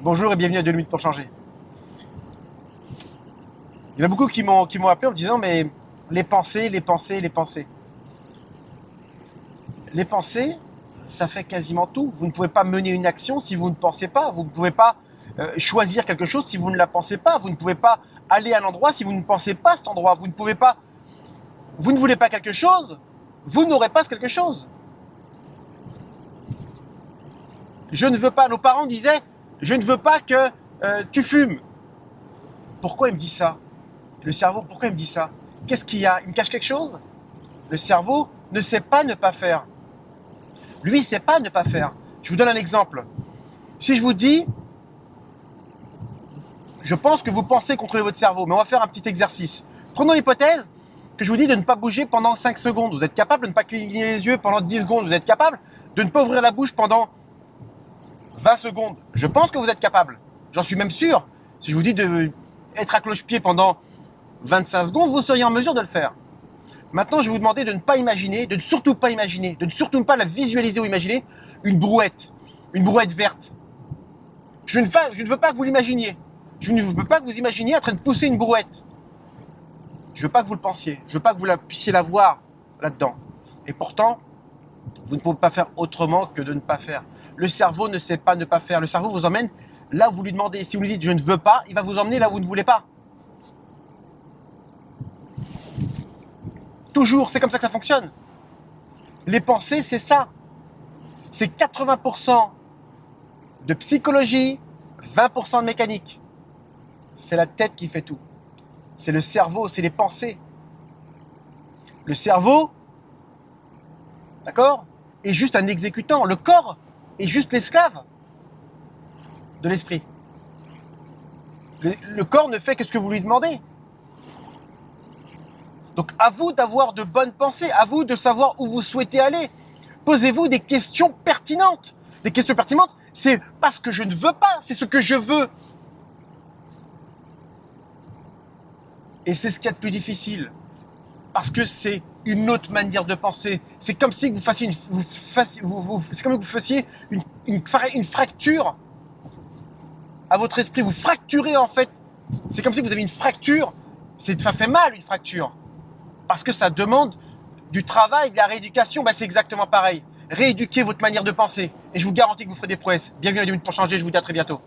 Bonjour et bienvenue à 2 minutes pour changer. Il y en a beaucoup qui m'ont appelé en me disant mais les pensées, ça fait quasiment tout. Vous ne pouvez pas mener une action si vous ne pensez pas. Vous ne pouvez pas choisir quelque chose si vous ne la pensez pas. Vous ne pouvez pas aller à un endroit si vous ne pensez pas à cet endroit. Vous ne voulez pas quelque chose, vous n'aurez pas ce quelque chose. Je ne veux pas, nos parents disaient, je ne veux pas que tu fumes. Pourquoi il me dit ça? Le cerveau, pourquoi il me dit ça? Qu'est-ce qu'il y a? Il me cache quelque chose? Le cerveau ne sait pas ne pas faire. Lui, il ne sait pas ne pas faire. Je vous donne un exemple. Si je vous dis, je pense que vous pensez contrôler votre cerveau, mais on va faire un petit exercice. Prenons l'hypothèse que je vous dis de ne pas bouger pendant 5 secondes. Vous êtes capable de ne pas cligner les yeux pendant 10 secondes. Vous êtes capable de ne pas ouvrir la bouche pendant 20 secondes. Je pense que vous êtes capable. J'en suis même sûr. Si je vous dis d'être à cloche-pied pendant 25 secondes, vous seriez en mesure de le faire. Maintenant, je vais vous demander de ne pas imaginer, de ne surtout pas imaginer, de ne surtout pas la visualiser ou imaginer une brouette verte. Je ne veux pas que vous l'imaginiez. Je ne veux pas que vous imaginiez en train de pousser une brouette. Je ne veux pas que vous le pensiez. Je ne veux pas que vous puissiez la voir là-dedans. Et pourtant, vous ne pouvez pas faire autrement que de ne pas faire. Le cerveau ne sait pas ne pas faire. Le cerveau vous emmène là où vous lui demandez. Si vous lui dites « je ne veux pas », il va vous emmener là où vous ne voulez pas. Toujours, c'est comme ça que ça fonctionne. Les pensées, c'est ça. C'est 80% de psychologie, 20% de mécanique. C'est la tête qui fait tout. C'est le cerveau, c'est les pensées. Le cerveau, d'accord, est juste un exécutant. Le corps est juste l'esclave de l'esprit. Le corps ne fait que ce que vous lui demandez. Donc à vous d'avoir de bonnes pensées, à vous de savoir où vous souhaitez aller. Posez-vous des questions pertinentes. Des questions pertinentes, c'est pas ce que je ne veux pas, c'est ce que je veux. Et c'est ce qu'il y a de plus difficile. Parce que c'est une autre manière de penser. C'est comme si vous fassiez une fracture à votre esprit. Vous fracturez en fait. C'est comme si vous avez une fracture. Ça fait mal une fracture. Parce que ça demande du travail, de la rééducation. C'est exactement pareil. Rééduquez votre manière de penser. Et je vous garantis que vous ferez des prouesses. Bienvenue à 2 minutes pour changer. Je vous dis à très bientôt.